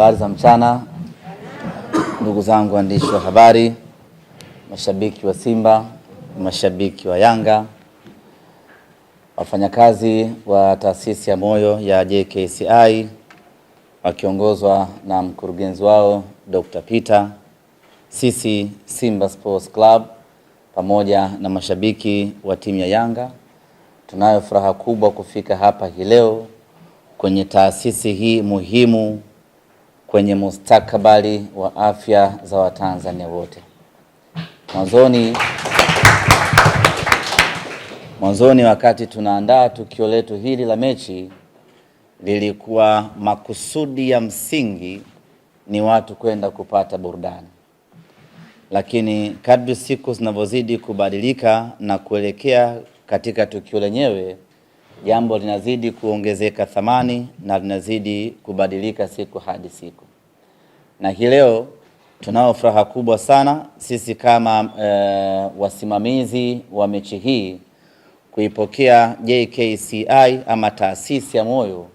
Habari za mchana, ndugu zangu waandishi wa habari, mashabiki wa Simba, mashabiki wa Yanga, wafanyakazi wa taasisi ya moyo ya JKCI wakiongozwa na mkurugenzi wao Dr. Peter, sisi Simba Sports Club pamoja na mashabiki wa timu ya Yanga, tunayo furaha kubwa kufika hapa hii leo kwenye taasisi hii muhimu kwenye mustakabali wa afya za Watanzania wote. Mwanzoni wakati tunaandaa tukio letu hili la mechi, lilikuwa makusudi ya msingi ni watu kwenda kupata burudani. Lakini kadri siku zinavyozidi kubadilika na kuelekea katika tukio lenyewe, jambo linazidi kuongezeka thamani na linazidi kubadilika siku hadi siku. Na hii leo tunao furaha kubwa sana sisi kama wasimamizi wa mechi hii kuipokea JKCI ama taasisi ya moyo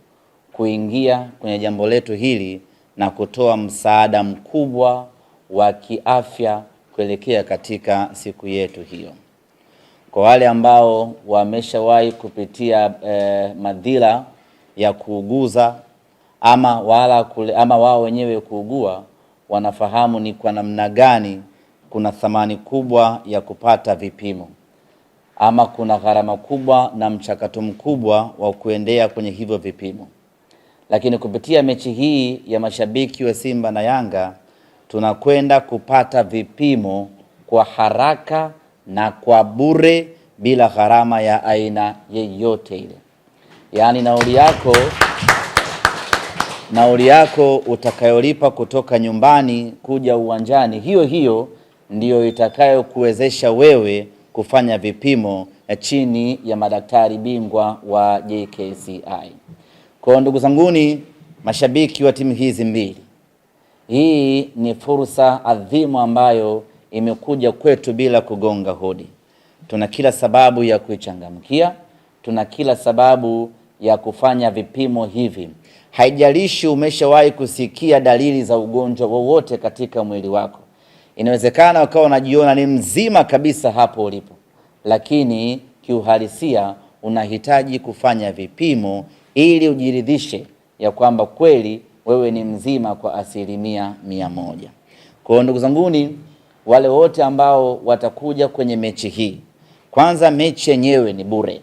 kuingia kwenye jambo letu hili na kutoa msaada mkubwa wa kiafya kuelekea katika siku yetu hiyo. Kwa wale ambao wameshawahi kupitia madhila ya kuuguza ama wao wenyewe kuugua, wanafahamu ni kwa namna gani kuna thamani kubwa ya kupata vipimo, ama kuna gharama kubwa na mchakato mkubwa wa kuendea kwenye hivyo vipimo. Lakini kupitia mechi hii ya mashabiki wa Simba na Yanga, tunakwenda kupata vipimo kwa haraka na kwa bure bila gharama ya aina yeyote ile. Yaani nauli yako utakayolipa kutoka nyumbani kuja uwanjani, hiyo ndiyo itakayokuwezesha wewe kufanya vipimo chini ya madaktari bingwa wa JKCI. Kwa ndugu zanguni mashabiki wa timu hizi mbili, hii ni fursa adhimu ambayo imekuja kwetu bila kugonga hodi. Tuna kila sababu ya kuichangamkia, tuna kila sababu ya kufanya vipimo hivi. Haijalishi umeshawahi kusikia dalili za ugonjwa wowote katika mwili wako. Inawezekana ukawa unajiona ni mzima kabisa hapo ulipo, lakini kiuhalisia unahitaji kufanya vipimo ili ujiridhishe ya kwamba kweli wewe ni mzima kwa 100%. Kwa ndugu zanguni, wale wote ambao watakuja kwenye mechi hii, kwanza mechi yenyewe ni bure,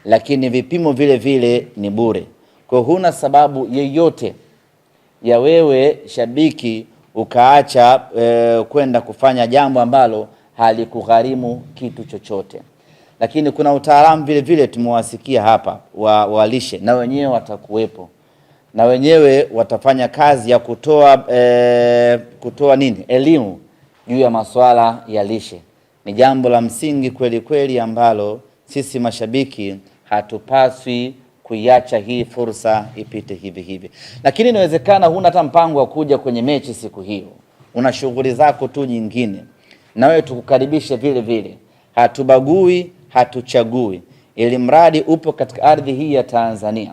lakini vipimo vile vile ni bure. Kwa huna sababu yeyote ya wewe shabiki ukaacha kwenda kufanya jambo ambalo halikugharimu kitu chochote. Lakini kuna utaalamu vile vile tumewasikia hapa wa lishe, na wenyewe watakuwepo, na wenyewe watafanya kazi ya kutoa elimu juu ya masuala ya lishe. Ni jambo la msingi kweli kweli ambalo sisi mashabiki hatupaswi kuiacha hii fursa ipite hivi. Lakini inawezekana huna hata mpango wa kuja kwenye mechi siku hiyo, una shughuli zako tu nyingine, na wewe tukukaribishe vile vile. Hatubagui, hatuchagui, ili mradi upo katika ardhi hii ya Tanzania.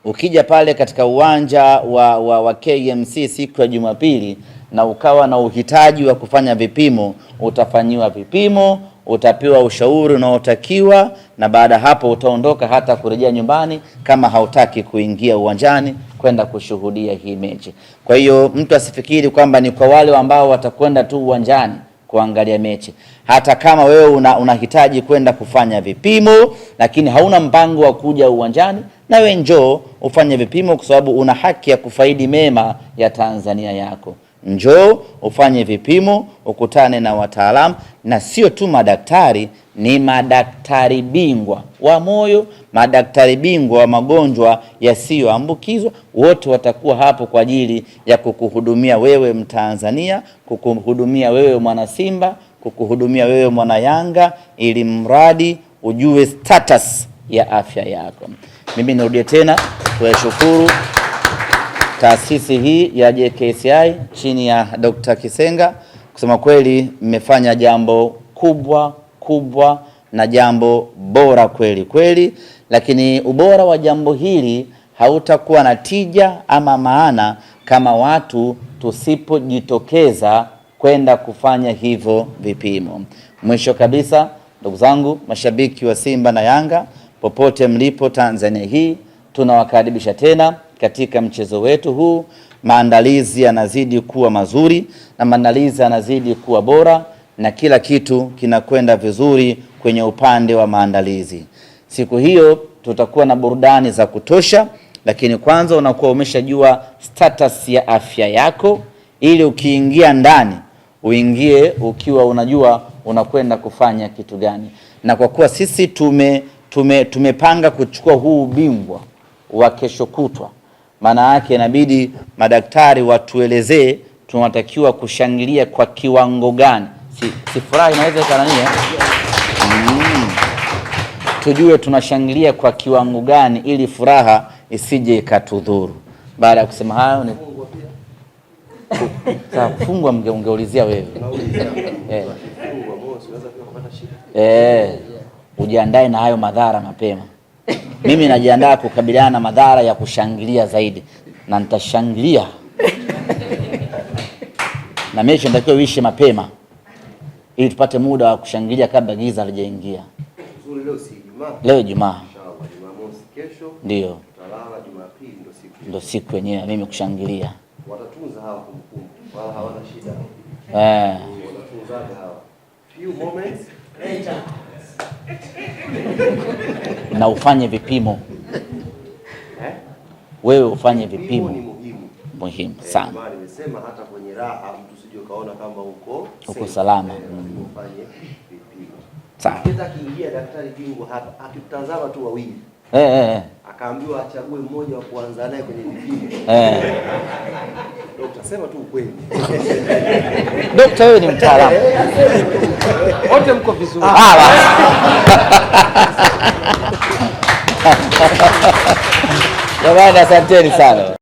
Ukija pale katika uwanja wa KMC siku ya Jumapili na ukawa na uhitaji wa kufanya vipimo, utafanyiwa vipimo, utapewa ushauri unaotakiwa, na baada hapo utaondoka hata kurejea nyumbani kama hautaki kuingia uwanjani kwenda kushuhudia hii mechi. Kwa hiyo mtu asifikiri kwamba ni kwa wale ambao watakwenda tu uwanjani kuangalia mechi. Hata kama wewe unahitaji kwenda kufanya vipimo lakini hauna mpango wa kuja uwanjani, na wewe njoo ufanye vipimo, kwa sababu una haki ya kufaidi mema ya Tanzania yako. Njoo ufanye vipimo, ukutane na wataalamu, na sio tu madaktari, ni madaktari bingwa wa moyo, madaktari bingwa wa magonjwa yasiyoambukizwa. Wote watakuwa hapo kwa ajili ya kukuhudumia wewe Mtanzania, kukuhudumia wewe mwana Simba, kukuhudumia wewe mwana Yanga, ili mradi ujue status ya afya yako. Mimi nirudie tena kuwashukuru taasisi hii ya JKCI chini ya Dr. Kisenga. Kusema kweli mmefanya jambo kubwa na jambo bora kweli. Lakini ubora wa jambo hili hautakuwa na tija ama maana kama watu tusipojitokeza kwenda kufanya hivyo vipimo. Mwisho kabisa, ndugu zangu mashabiki wa Simba na Yanga popote mlipo Tanzania hii, tunawakaribisha tena katika mchezo wetu huu. Maandalizi yanazidi kuwa mazuri na maandalizi yanazidi kuwa bora na kila kitu kinakwenda vizuri kwenye upande wa maandalizi. Siku hiyo tutakuwa na burudani za kutosha, lakini kwanza unakuwa umeshajua status ya afya yako ili ukiingia ndani uingie ukiwa unajua unakwenda kufanya kitu gani. Na kwa kuwa sisi tumepanga kuchukua huu ubingwa wa kesho kutwa, maana yake inabidi madaktari watuelezee tunatakiwa kushangilia kwa kiwango gani. Si furaha inaweza ikanania tujue tunashangilia kwa kiwango gani ili furaha isije ikatudhuru. Baada ya kusema hayo ni kufungwa, ungeulizia wewe. Ujiandae na hayo madhara mapema. Mimi najiandaa kukabiliana na madhara ya kushangilia zaidi, na nitashangilia na mechi natakiwa uishe mapema ili tupate muda wa kushangilia kabla giza halijaingia. Leo Ijumaa. Jumamosi kesho. Ndio. Talala Jumapili ndio siku yenyewe mimi kushangilia. Watatunza hawa kumbukumbu. Wala hawana shida. Watatunzaga hawa. Few moments later. Na ufanye vipimo. Wewe ufanye vipimo. Ni muhimu sana. Nimesema hata kwenye raha mtu sije kaona kama uko salama. Ufanye vipimo. Sawa. Hata kiingia daktari bingwa hapa akitazama tu wawili. Akaambiwa achague mmoja wa kuanza naye kwenye vipimo. Daktari sema tu ukweli. Daktari wewe ni mtaalamu. Wote mko vizuri. Jamani, asanteni sana.